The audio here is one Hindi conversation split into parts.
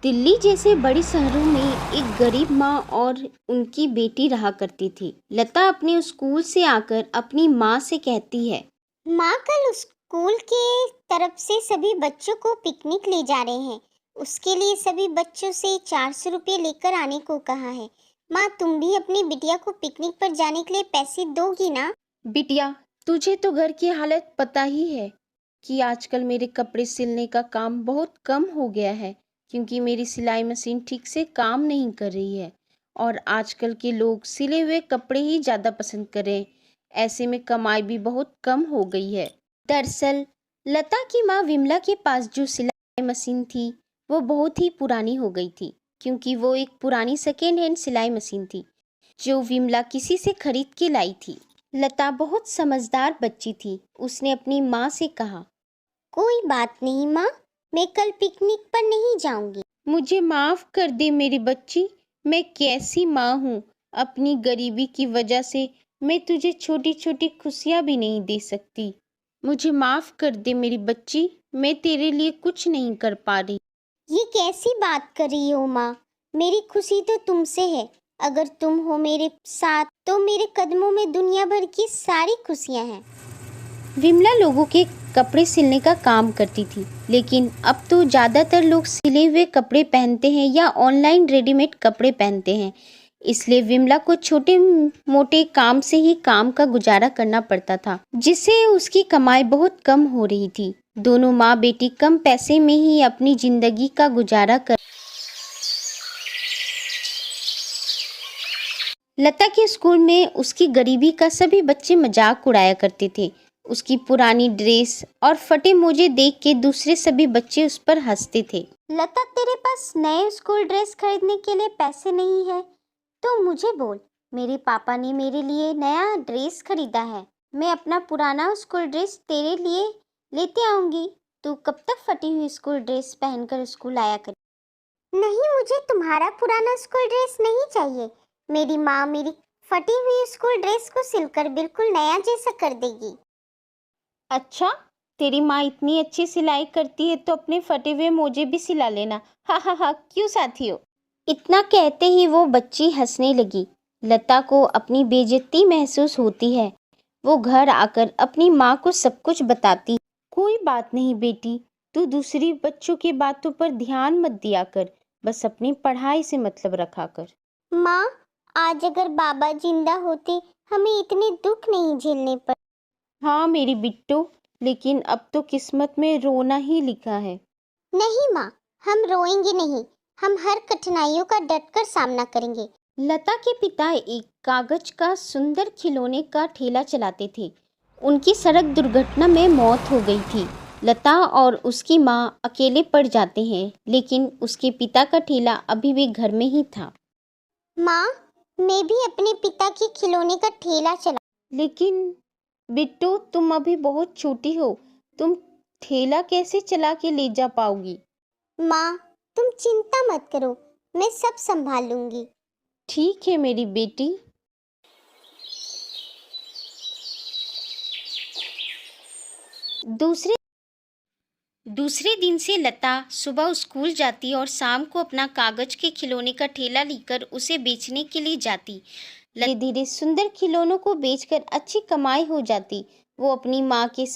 दिल्ली जैसे बड़े शहरों में एक गरीब माँ और उनकी बेटी रहा करती थी। लता अपने स्कूल से आकर अपनी माँ से कहती है, माँ कल स्कूल के तरफ से सभी बच्चों को पिकनिक ले जा रहे हैं। उसके लिए सभी बच्चों से 400 रुपये लेकर आने को कहा है। माँ, तुम भी अपनी बिटिया को पिकनिक पर जाने के लिए पैसे दोगी ना? बिटिया, तुझे तो घर की हालत पता ही है कि आजकल मेरे कपड़े सिलने का काम बहुत कम हो गया है, क्योंकि मेरी सिलाई मशीन ठीक से काम नहीं कर रही है और आजकल के लोग सिले हुए कपड़े ही ज़्यादा पसंद करें। ऐसे में कमाई भी बहुत कम हो गई है। दरअसल लता की माँ विमला के पास जो सिलाई मशीन थी वो बहुत ही पुरानी हो गई थी, क्योंकि वो एक पुरानी सेकेंड हैंड सिलाई मशीन थी जो विमला किसी से खरीद के लाई थी। लता बहुत समझदार बच्ची थी। उसने अपनी माँ से कहा, कोई बात नहीं माँ, मैं कल पिकनिक पर नहीं जाऊंगी। मुझे माफ़ कर दे मेरी बच्ची, मैं कैसी माँ हूँ। अपनी गरीबी की वजह से मैं तुझे छोटी छोटी खुशियाँ भी नहीं दे सकती। मुझे माफ़ कर दे मेरी बच्ची, मैं तेरे लिए कुछ नहीं कर पा रही। ये कैसी बात कर रही हो माँ? मेरी खुशी तो तुमसे है। अगर तुम हो मेरे साथ तो मेरे कदमों में दुनिया भर की सारी खुशियाँ हैं। विमला लोगों के कपड़े सिलने का काम करती थी, लेकिन अब तो ज़्यादातर लोग सिले हुए कपड़े पहनते हैं या ऑनलाइन रेडीमेड कपड़े पहनते हैं। इसलिए विमला को छोटे मोटे काम से ही काम का गुजारा करना पड़ता था, जिससे उसकी कमाई बहुत कम हो रही थी। दोनों माँ बेटी कम पैसे में ही अपनी जिंदगी का गुजारा कर। लता के स्कूल में उसकी गरीबी का सभी बच्चे मजाक उड़ाया करते थे। उसकी पुरानी ड्रेस और फटे मोजे देख के दूसरे सभी बच्चे उस पर हंसते थे। लता, तेरे पास नए स्कूल ड्रेस खरीदने के लिए पैसे नहीं है तो मुझे बोल। मेरे पापा ने मेरे लिए नया ड्रेस खरीदा है। मैं अपना पुराना स्कूल ड्रेस तेरे लिए लेते आऊंगी। तू कब तक फटी हुई स्कूल ड्रेस पहनकर स्कूल आया कर? नहीं, मुझे तुम्हारा पुराना स्कूल ड्रेस नहीं चाहिए। मेरी माँ मेरी फटी हुई स्कूल ड्रेस को सिलकर बिल्कुल नया जैसा कर देगी। अच्छा, तेरी माँ इतनी अच्छी सिलाई करती है तो अपने फटे हुए मोजे भी सिला लेना। हा हा हा, क्यों साथियों? इतना कहते ही वो बच्ची हंसने लगी। लता को अपनी बेइज्जती महसूस होती है। वो घर आकर अपनी माँ को सब कुछ बताती। कोई बात नहीं बेटी, तू दूसरी बच्चों की बातों पर ध्यान मत दिया कर, बस अपनी पढ़ाई से मतलब रखा कर। माँ, आज अगर बाबा जिंदा होते हमें इतने दुख नहीं झेलने पड़ते। हाँ मेरी बिट्टू, लेकिन अब तो किस्मत में रोना ही लिखा है। नहीं माँ, हम रोएंगे नहीं। हम हर कठिनाइयों का डटकर सामना करेंगे। लता के पिता एक कागज का सुंदर खिलौने का ठेला चलाते थे। उनकी सड़क दुर्घटना में मौत हो गई थी। लता और उसकी माँ अकेले पड़ जाते हैं, लेकिन उसके पिता का ठेला अभी भी घर में ही था। माँ, मैं भी अपने पिता के खिलौने का ठेला चला। लेकिन बिट्टू, तुम अभी बहुत छोटी हो, तुम ठेला कैसे चला के ले जा पाओगी? माँ, तुम चिंता मत करो, मैं सब संभाल लूंगी। ठीक है मेरी बेटी। दूसरे दिन से लता सुबह स्कूल जाती और शाम को अपना कागज के खिलौने का ठेला लेकर उसे बेचने के लिए जाती। धीरे धीरे सुंदर खिलौनों को बेचकर अच्छी कमाई हो जाती। वह अपनी माँ के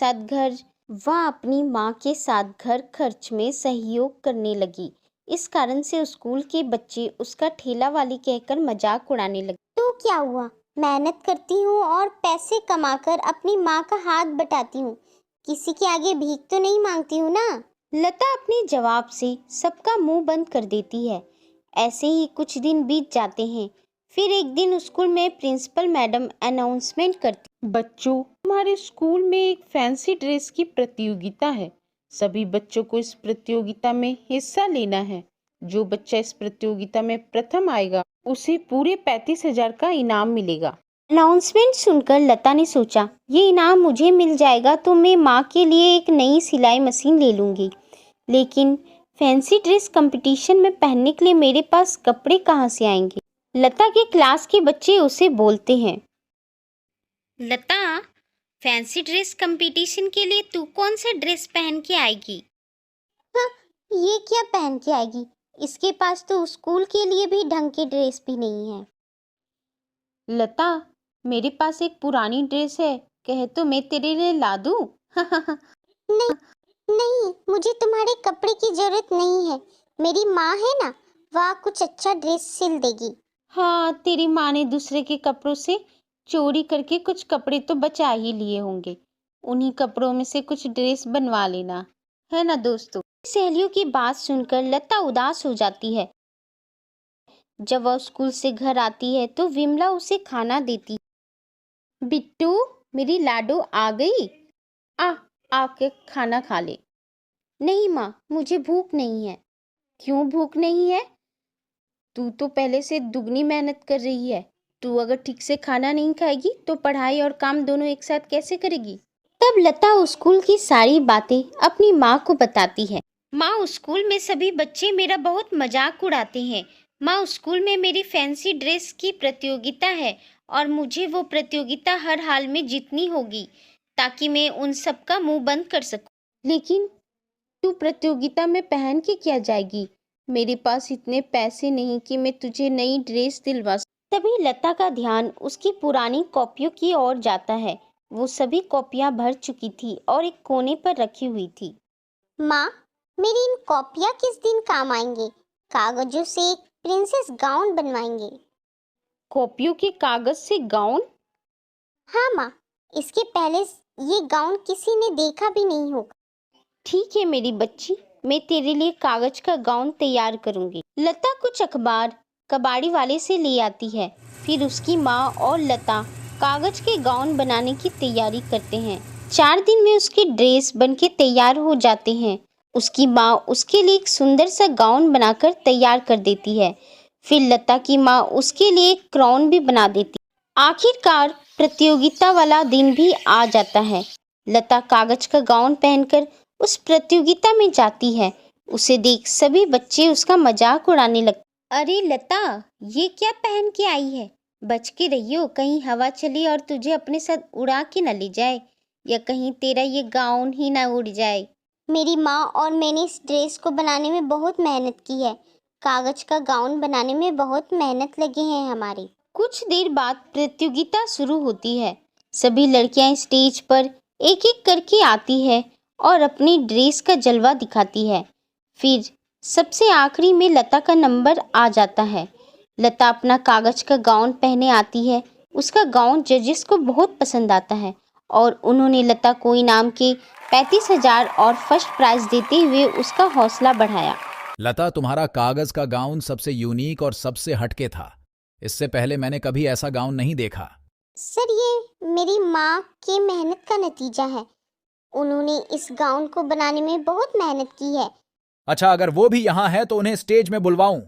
साथ घर खर्च में सहयोग करने लगी। इस कारण से स्कूल के बच्चे उसका ठेला वाली कहकर मजाक उड़ाने लगे। तो क्या हुआ, मेहनत करती हूँ और पैसे कमाकर अपनी माँ का हाथ बटाती हूँ। किसी के आगे भीख तो नहीं मांगती हूँ ना। लता अपने जवाब से सबका मुंह बंद कर देती है। ऐसे ही कुछ दिन बीत जाते हैं। फिर एक दिन स्कूल में प्रिंसिपल मैडम अनाउंसमेंट करती, बच्चों, हमारे स्कूल में एक फैंसी ड्रेस की प्रतियोगिता है। सभी बच्चों को इस प्रतियोगिता में हिस्सा लेना है। जो बच्चा इस प्रतियोगिता में प्रथम आएगा उसे पूरे 35,000 का इनाम मिलेगा। अनाउंसमेंट सुनकर लता ने सोचा, ये इनाम मुझे मिल जाएगा तो मैं माँ के लिए एक नई सिलाई मशीन ले लूँगी। लेकिन फैंसी ड्रेस कंपटीशन में पहनने के लिए मेरे पास कपड़े कहाँ से आएंगे? लता के क्लास के बच्चे उसे बोलते हैं, लता, फैंसी ड्रेस कंपटीशन के लिए तू कौन सा ड्रेस पहन के आएगी? हाँ, ये क्या पहन के आएगी? इसके पास तो स्कूल के लिए भी ढंग की ड्रेस भी नहीं है। लता, मेरे पास एक पुरानी ड्रेस है, कहे तो मैं तेरे लिए ला दूं? नहीं नहीं, मुझे तुम्हारे कपड़े की जरूरत नहीं है। मेरी माँ है ना, वह कुछ अच्छा ड्रेस सिल देगी। हाँ, तेरी माँ ने दूसरे के कपड़ों से चोरी करके कुछ कपड़े तो बचा ही लिए होंगे। उन्हीं कपड़ों में से कुछ ड्रेस बनवा लेना, है ना दोस्तों। सहेलियों की बात सुनकर लता उदास हो जाती है। जब वह स्कूल से घर आती है तो विमला उसे खाना देती। बिट्टू, मेरी लाडो आ गई, आके खाना खा ले। नहीं माँ, मुझे भूख नहीं है। क्यों भूख नहीं है? तू तो पहले से दुगनी मेहनत कर रही है। तू अगर ठीक से खाना नहीं खाएगी तो पढ़ाई और काम दोनों एक साथ कैसे करेगी? तब लता स्कूल की सारी बातें अपनी माँ को बताती है। माँ, स्कूल में सभी बच्चे मेरा बहुत मजाक उड़ाते हैं। माँ, स्कूल में मेरी फैंसी ड्रेस की प्रतियोगिता है और मुझे वो प्रतियोगिता हर हाल में जीतनी होगी ताकि मैं उन सब का मुंह बंद कर सकूं। लेकिन तू प्रतियोगिता में पहन के क्या जाएगी? मेरे पास इतने पैसे नहीं कि मैं तुझे नई ड्रेस दिलवा सकूं। तभी लता का ध्यान उसकी पुरानी कॉपियों की ओर जाता है। वो सभी कॉपियां भर चुकी थी और एक कोने पर रखी हुई थी। माँ, मेरी इन कॉपियाँ किस दिन काम आएंगे? कागजों से एक प्रिंसेस गाउन बनवाएंगे। कॉपियों के कागज से गाउन? हाँ माँ, इसके पहले ये गाउन किसी ने देखा भी नहीं होगा। ठीक है मेरी बच्ची, मैं तेरे लिए कागज का गाउन तैयार करूंगी। लता कुछ अखबार कबाड़ी वाले से ले आती है। फिर उसकी माँ और लता कागज के गाउन बनाने की तैयारी करते हैं। 4 दिन में उसकी ड्रेस बनके तैयार हो जाते हैं। उसकी माँ उसके लिए एक सुंदर सा गाउन बनाकर तैयार कर देती है। फिर लता की माँ उसके लिए एक क्राउन भी बना देती। आखिरकार प्रतियोगिता वाला दिन भी आ जाता है। लता कागज का गाउन पहनकर उस प्रतियोगिता में जाती है। उसे देख सभी बच्चे उसका मजाक उड़ाने लगते। अरे लता, ये क्या पहन के आई है? बच के रहियो, कहीं हवा चली और तुझे अपने साथ उड़ा के न ले जाए, या कहीं तेरा ये गाउन ही ना उड़ जाए। मेरी माँ और मैंने इस ड्रेस को बनाने में बहुत मेहनत की है। कागज का गाउन बनाने में बहुत मेहनत लगी है हमारी। कुछ देर बाद प्रतियोगिता शुरू होती है। सभी लड़कियां स्टेज पर एक एक करके आती है और अपनी ड्रेस का जलवा दिखाती है। फिर सबसे आखिरी में लता का नंबर आ जाता है। लता अपना कागज का गाउन पहने आती है। उसका गाउन जजेस को बहुत पसंद आता है और उन्होंने लता को इनाम के 35,000 और फर्स्ट प्राइज देते हुए उसका हौसला बढ़ाया। लता, तुम्हारा कागज का गाउन सबसे यूनिक और सबसे हटके था। इससे पहले मैंने कभी ऐसा गाउन नहीं देखा। सर, ये मेरी माँ की मेहनत का नतीजा है। उन्होंने इस गाउन को बनाने में बहुत मेहनत की है। अच्छा, अगर वो भी यहाँ है तो उन्हें स्टेज में बुलवाऊं।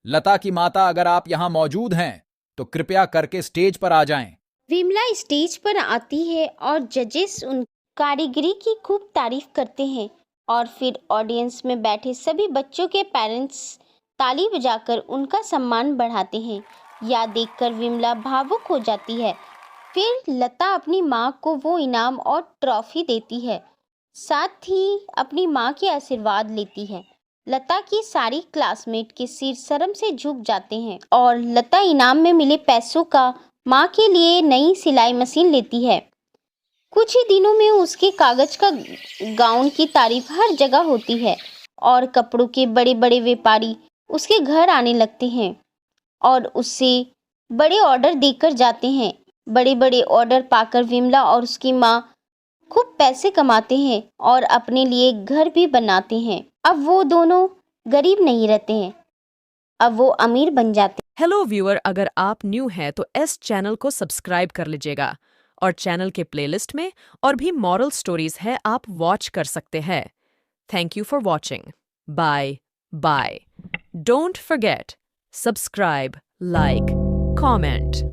लता की माता, अगर आप यहाँ मौजूद हैं तो कृपया करके स्टेज पर आ जाएं। विमला स्टेज पर आती है और जजेस उन कारीगरी की खूब तारीफ करते हैं और फिर ऑडियंस में बैठे सभी बच्चों के पेरेंट्स ताली बजाकर उनका सम्मान बढ़ाते हैं। यह देखकर विमला भावुक हो जाती है। फिर लता अपनी माँ को वो इनाम और ट्रॉफी देती है, साथ ही अपनी माँ के आशीर्वाद लेती है। लता की सारी क्लासमेट के सिर शर्म से झुक जाते हैं और लता इनाम में मिले पैसों का माँ के लिए नई सिलाई मशीन लेती है। कुछ ही दिनों में उसके कागज का गाउन की तारीफ हर जगह होती है और कपड़ों के बड़े बड़े व्यापारी उसके घर आने लगते हैं और उससे बड़े ऑर्डर देकर जाते हैं। बड़े बड़े ऑर्डर पाकर विमला और उसकी माँ खूब पैसे कमाते हैं और अपने लिए घर भी बनाते हैं। अब वो दोनों गरीब नहीं रहते हैं, अब वो अमीर बन जाते हैं। हेलो व्यूअर, अगर आप न्यू हैं तो इस चैनल को सब्सक्राइब कर लीजिएगा और चैनल के प्लेलिस्ट में और भी मॉरल स्टोरीज है, आप वॉच कर सकते हैं। Thank you for watching. Bye bye. Don't forget, subscribe, like, comment.